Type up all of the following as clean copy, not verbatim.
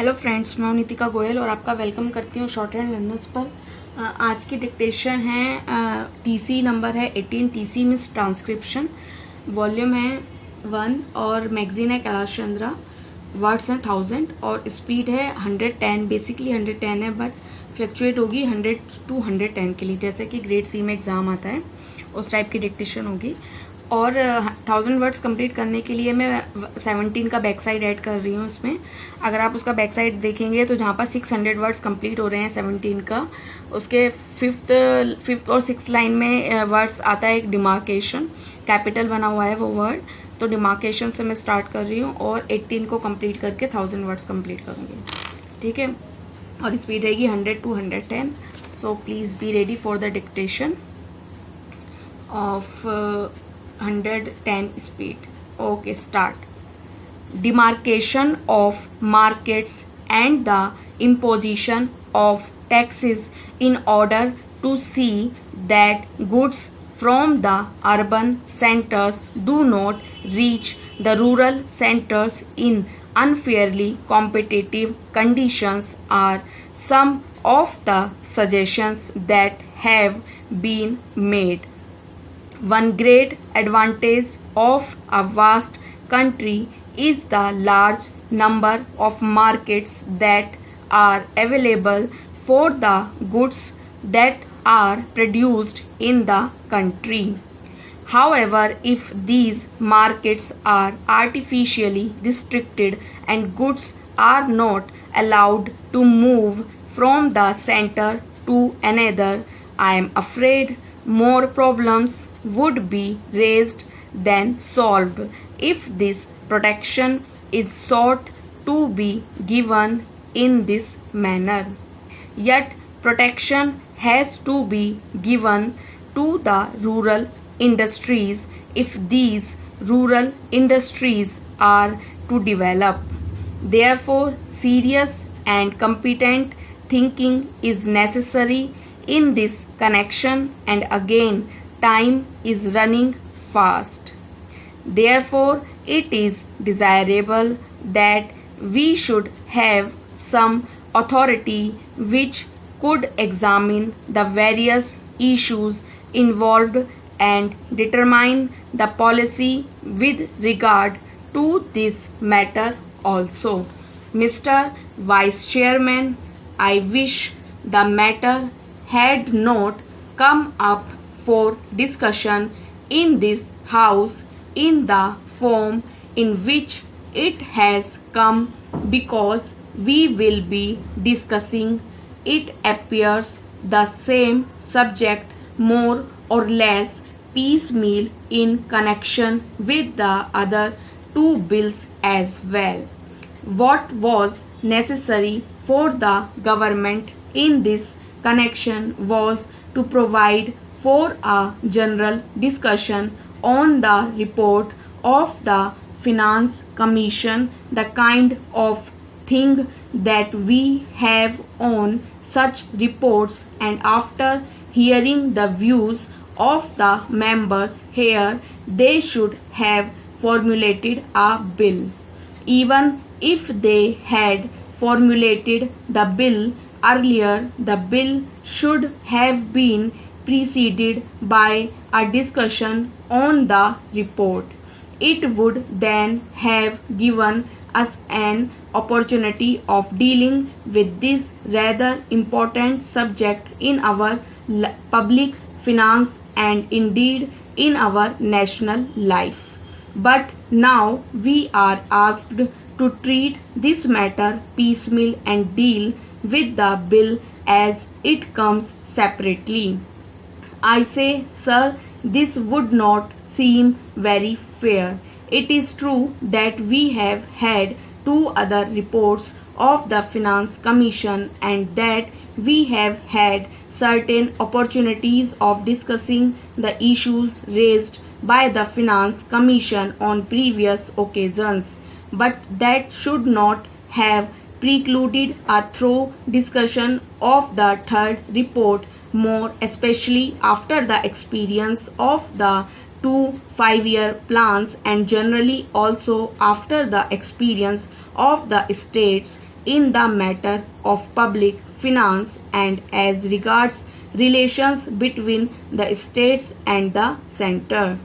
Hello friends, मैं नितिका गोयल और आपका वेलकम करती हूँ शॉर्ट हैंड लर्नर्स पर। आज की डिक्टेशन है टीसी नंबर है 18। TC means transcription. वॉल्यूम है 1 और मैगजीन है कैलाश चंद्रा। वर्ड्स हैं 1000 और स्पीड है 110। बेसिकली 110 है बट फ्लक्चुएट होगी 100 to 110 के लिए, जैसे कि ग्रेड सी में एग्जाम आता है उस टाइप की डिक्टेशन होगी। और 1000 वर्ड्स कंप्लीट करने के लिए मैं 17 का बैक साइड ऐड कर रही हूँ उसमें। अगर आप उसका बैक साइड देखेंगे तो जहाँ पर 600 वर्ड्स कंप्लीट हो रहे हैं 17 का, उसके फिफ्थ और 6th लाइन में वर्ड्स आता है एक डिमार्केशन, कैपिटल बना हुआ है वो वर्ड। तो डिमार्केशन से मैं स्टार्ट कर रही हूँ और 18 को कंप्लीट करके 1000 वर्ड्स कंप्लीट करूँगी, ठीक है। और स्पीड रहेगी 100 to 110। So please be ready for the dictation of 110 speed. Okay, start. Demarcation of markets and the imposition of taxes in order to see that goods from the urban centers do not reach the rural centers in unfairly competitive conditions are some of the suggestions that have been made. One great advantage of a vast country is the large number of markets that are available for the goods that are produced in the country. However, if these markets are artificially restricted and goods are not allowed to move from the center to another, I am afraid more problems would be raised than solved if this protection is sought to be given in this manner. Yet protection has to be given to the rural industries if these rural industries are to develop. Therefore, serious and competent thinking is necessary in this connection, and again time is running fast. Therefore, it is desirable that we should have some authority which could examine the various issues involved and determine the policy with regard to this matter also. Mr. Vice Chairman, I wish the matter had not come up for discussion in this House in the form in which it has come, because we will be discussing, it appears, the same subject more or less piecemeal in connection with the other two bills as well. What was necessary for the government in this connection was to provide for a general discussion on the report of the Finance Commission, the kind of thing that we have on such reports, and after hearing the views of the members here, they should have formulated a bill. Even if they had formulated the bill earlier, the bill should have been preceded by a discussion on the report. It would then have given us an opportunity of dealing with this rather important subject in our public finance and indeed in our national life. But now we are asked to treat this matter piecemeal and deal with the bill as it comes separately. I say, sir, this would not seem very fair. It is true that we have had 2 other reports of the Finance Commission and that we have had certain opportunities of discussing the issues raised by the Finance Commission on previous occasions. But that should not have precluded a thorough discussion of the third report, more especially after the experience of the 2 5-year plans and generally also after the experience of the states in the matter of public finance and as regards relations between the states and the center.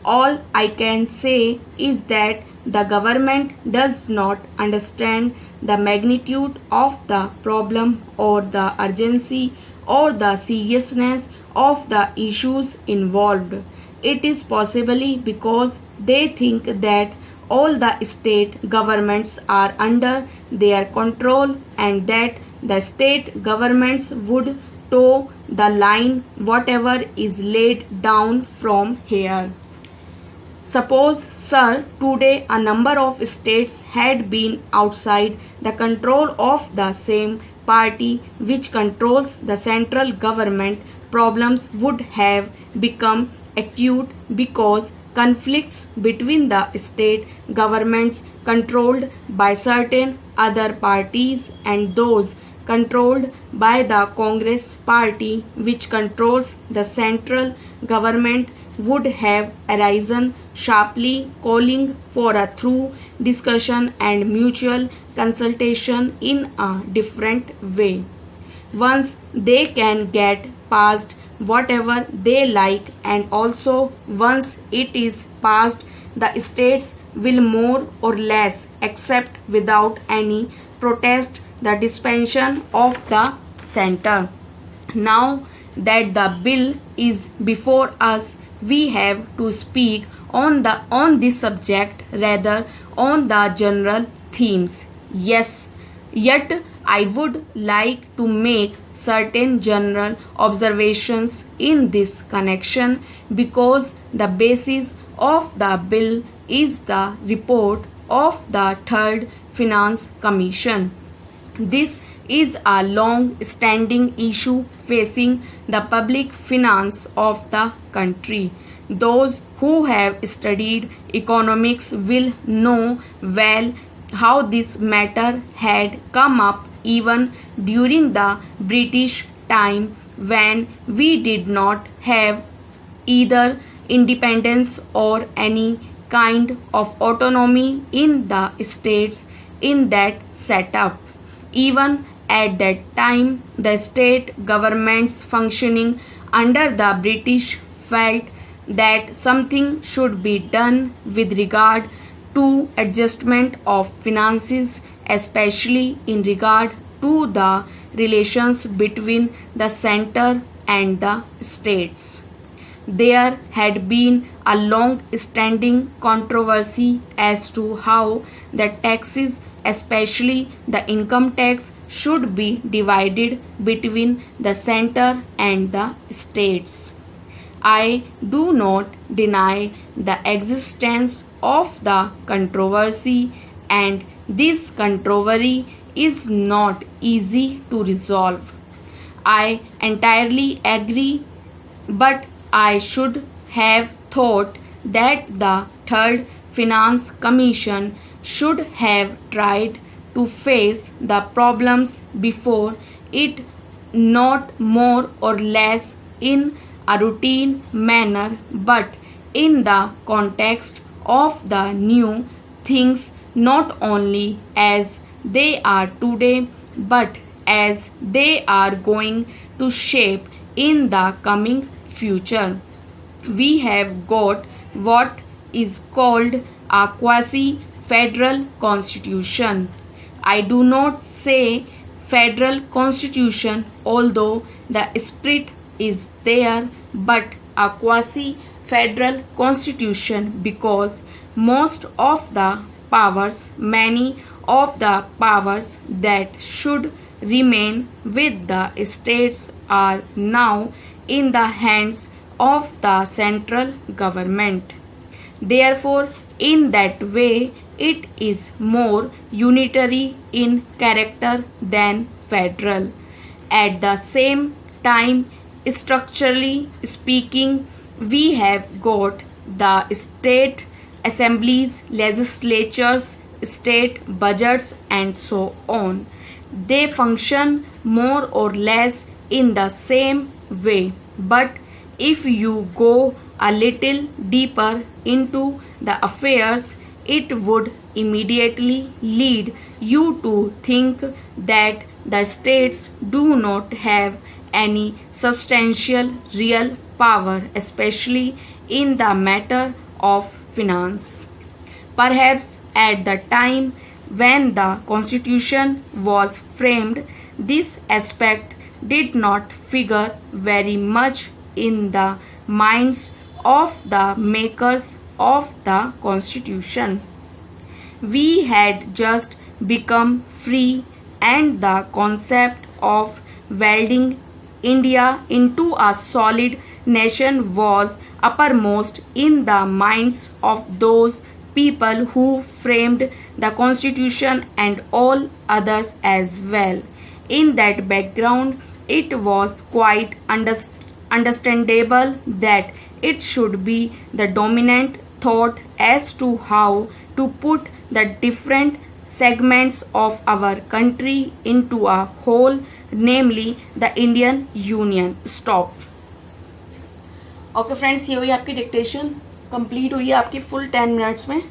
All I can say is that the government does not understand the magnitude of the problem or the urgency or the seriousness of the issues involved. It is possibly because they think that all the state governments are under their control and that the state governments would toe the line whatever is laid down from here. Suppose, sir, today a number of states had been outside the control of the same party which controls the central government, problems would have become acute because conflicts between the state governments controlled by certain other parties and those controlled by the Congress party which controls the central government would have arisen sharply, calling for a thorough discussion and mutual consultation in a different way. Once they can get past whatever they like and also once it is passed, the states will more or less accept without any protest the dispensation of the center. Now that the bill is before us, we have to speak on this subject rather on the general themes. Yes, yet I would like to make certain general observations in this connection because the basis of the bill is the report of the Third Finance Commission. This is a long-standing issue facing the public finance of the country. Those who have studied economics will know well how this matter had come up even during the British time when we did not have either independence or any kind of autonomy in the states in that setup. Even at that time, the state governments functioning under the British felt that something should be done with regard to adjustment of finances, especially in regard to the relations between the center and the states. There had been a long-standing controversy as to how the taxes, especially the income tax, should be divided between the center and the states. I do not deny the existence of the controversy, and this controversy is not easy to resolve. I entirely agree, but I should have thought that the Third Finance Commission should have tried to face the problems before it, not more or less in a routine manner, but in the context of the new things, not only as they are today, but as they are going to shape in the coming future. We have got what is called a quasi-federal constitution. I do not say federal constitution, although the spirit is there, but a quasi-federal constitution because most of the powers, many of the powers that should remain with the states are now in the hands of the central government. Therefore, in that way, it is more unitary in character than federal. At the same time, structurally speaking, we have got the state assemblies, legislatures, state budgets, and so on. They function more or less in the same way, but if you go a little deeper into the affairs, it would immediately lead you to think that the states do not have any substantial real power, especially in the matter of finance. Perhaps at the time when the Constitution was framed, this aspect did not figure very much in the minds of the makers of the Constitution. We had just become free, and the concept of welding India into a solid nation was uppermost in the minds of those people who framed the Constitution and all others as well. In that background, it was quite understandable that it should be the dominant thought as to how to put the different segments of our country into a whole, namely the Indian Union. Stop. Okay friends, ये हुई आपकी dictation, complete हुई है आपकी full 10 minutes में।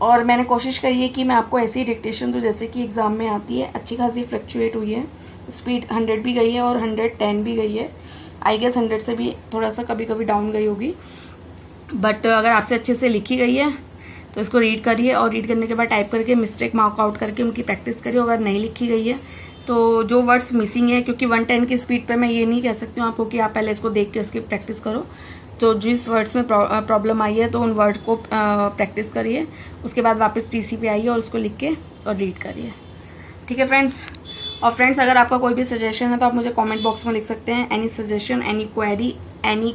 और मैंने कोशिश करी है कि मैं आपको ऐसी डिक्टेशन दूँ जैसे कि एग्ज़ाम में आती है। अच्छी खासी फ्लक्चुएट हुई है, स्पीड 100 भी गई है और 110 भी गई है। आई गेस 100 से भी थोड़ा सा कभी कभी डाउन गई होगी, बट अगर आपसे अच्छे से लिखी गई है तो इसको रीड करिए, और रीड करने के बाद टाइप करके मिस्टेक मार्क आउट करके उनकी प्रैक्टिस करिए। अगर नहीं लिखी गई है तो जो वर्ड्स मिसिंग है, क्योंकि 110 की स्पीड पे मैं ये नहीं कह सकती हूँ आपको कि आप पहले इसको देख के उसकी प्रैक्टिस करो। तो जिस वर्ड्स में प्रॉब्लम आई है तो उन वर्ड को प्रैक्टिस करिए, उसके बाद वापस टीसी पे आइए और उसको लिख के और रीड करिए। ठीक है फ्रेंड्स। और फ्रेंड्स, अगर आपका कोई भी सजेशन है तो आप मुझे कमेंट बॉक्स में लिख सकते हैं। Any suggestion, any query, any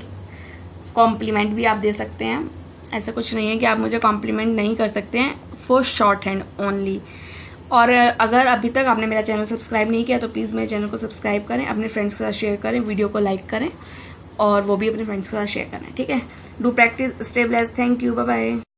compliment भी आप दे सकते हैं। ऐसा कुछ नहीं है कि आप मुझे कॉम्प्लीमेंट नहीं कर सकते हैं, फॉर शॉर्ट हैंड ओनली। और अगर अभी तक आपने मेरा चैनल सब्सक्राइब नहीं किया तो प्लीज़ मेरे चैनल को सब्सक्राइब करें, अपने फ्रेंड्स के साथ शेयर करें, वीडियो को लाइक करें और वो भी अपने फ्रेंड्स के साथ शेयर करें। ठीक है, do practice, stay blessed, thank you, bye bye.